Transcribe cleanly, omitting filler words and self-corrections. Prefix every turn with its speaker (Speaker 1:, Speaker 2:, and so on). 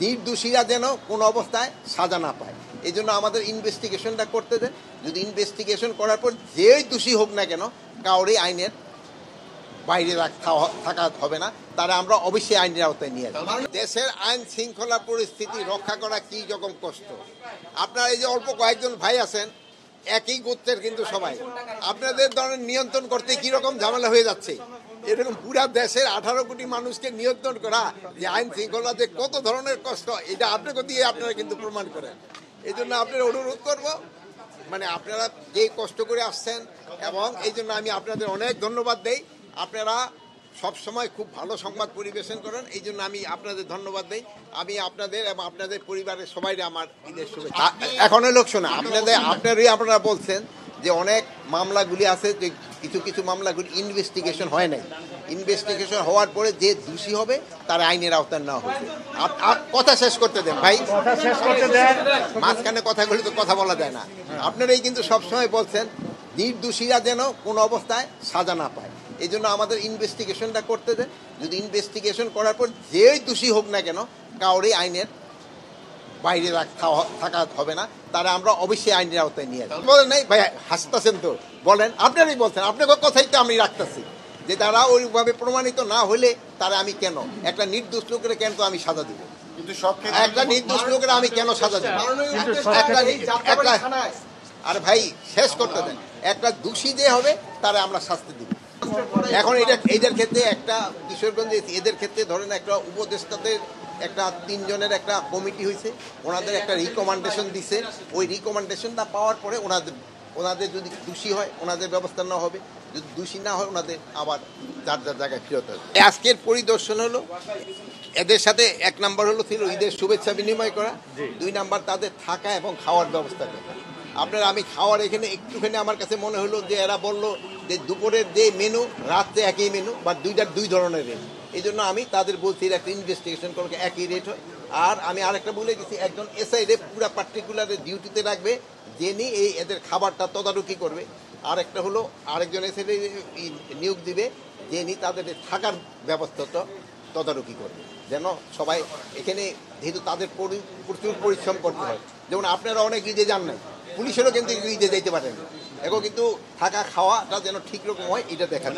Speaker 1: নির্দোষীরা যেন কোনো অবস্থায় সাজা না পায়। এই জন্য আমাদের ইনভেস্টিগেশনটা করতে দেন। যদি ইনভেস্টিগেশন করার পর যেই দোষী হোক না কেন, কাউরে আইনের বাইরে থাকা হবে না, তারা আমরা অবশ্যই আইনের আওতায় নিয়ে আসবো। দেশের আইন শৃঙ্খলা পরিস্থিতি রক্ষা করা কি রকম কষ্ট। আপনারা এই যে অল্প কয়েকজন ভাই আছেন, একই গোত্রের কিন্তু সবাই, আপনাদের ধরনের নিয়ন্ত্রণ করতে কি রকম ঝামেলা হয়ে যাচ্ছে। এরকম পুরা দেশের 18 কোটি মানুষকে নিয়ন্ত্রণ করা যে আইন শৃঙ্খলাতে কত ধরনের কষ্ট, এটা আপনাকে দিয়ে আপনারা কিন্তু প্রমাণ করেন। এই জন্য আপনারা অনুরোধ করব, মানে আপনারা যে কষ্ট করে আসছেন, এবং এই জন্য আমি আপনাদের অনেক ধন্যবাদ দেই। আপনারা সবসময় খুব ভালো সংবাদ পরিবেশন করেন, এই জন্য আমি আপনাদের ধন্যবাদ দেই। আমি আপনাদের এবং আপনাদের পরিবারের সবাই আমার ঈদের শুভেচ্ছা। এখন লোক শোনা আপনারা বলছেন যে অনেক মামলাগুলি আছে, যে কিছু কিছু মামলাগুলি ইনভেস্টিগেশন হয় নাই। ইনভেস্টিগেশন হওয়ার পরে যে দোষী হবে তার আইনের আওতায় নেওয়া হবে। কথা শেষ করতে দেন ভাই,
Speaker 2: কথা শেষ করতে দেন।
Speaker 1: মাঝখানে কথাগুলি তো কথা বলা যায় না। আপনারাই কিন্তু সবসময় বলছেন নির্দোষীরা যেন কোনো অবস্থায় সাজা না পায়। এই জন্য আমাদের ইনভেস্টিগেশনটা করতে দেন। যদি ইনভেস্টিগেশন করার পর যেই দোষী হোক না কেন, কাউরে আইনের বাইরে থাকা হবে না, তারা আমরা অবশ্যই আইনের আওতায় নিয়ে আসবো। বলেন নাই ভাই, হাসতেছেন তো, বলেন, আপনারাই বলছেন, আপনার কথাই তো আমি রাখতেছি যে তারা ওইভাবে প্রমাণিত না হলে তারা আমি কেন একটা নির্দোষ লোকের কেন তো আমি সাজা দিব, একটা নির্দোষ লোকের আমি কেন সাজা দিব? আর ভাই শেষ করতে দেন, একটা দোষী যে হবে তারা আমরা শাস্তি দিব। এখন এদের ক্ষেত্রে একটা কিশোরগঞ্জে এদের ক্ষেত্রে ধরেন একটা উপদেষ্টাদের একটা 3 জনের একটা কমিটি হয়েছে, ওনাদের একটা রিকমেন্ডেশন দিছে। ওই রিকমেন্ডেশনটা পাওয়ার পরে ওনাদের যদি দোষী হয় ওনাদের ব্যবস্থা নেওয়া হবে, যদি দোষী না হয় ওনাদের আবার যার যার জায়গায় ফেরত হবে। আজকের পরিদর্শন হলো, এদের সাথে 1 নাম্বার হলো ছিল ঈদের শুভেচ্ছা বিনিময় করা, 2 নাম্বার তাদের থাকা এবং খাওয়ার ব্যবস্থা করা। আমি খাওয়ার এখানে একটুখানি আমার কাছে মনে হলো যে এরা বললো যে দুপুরের যে মেনু রাত্রে একই মেনু, বা 2 ধরনের রেট। এই জন্য আমি তাদের বলছি একটা ইনভেস্টিগেশন করলে একই রেট হয়। আর আমি আরেকটা বলে গেছি, একজন এসআই রে পুরো পার্টিকুলার ডিউটিতে রাখবে, যিনি এদের খাবারটা তদারকি করবে। আর একটা হলো আরেকজন এসআই নিয়োগ দিবে, যিনি তাদের থাকার ব্যবস্থাটা তদারকি করবে, যেন সবাই এখানে, যেহেতু তাদের প্রচুর পরিশ্রম করতে হয়। যেমন আপনারা অনেক ঈদে যান নাই, পুলিশেরও কিন্তু ঈদে যেতে পারেন, এখন কিন্তু থাকা খাওয়াটা যেন ঠিক রকম হয় এটা দেখা।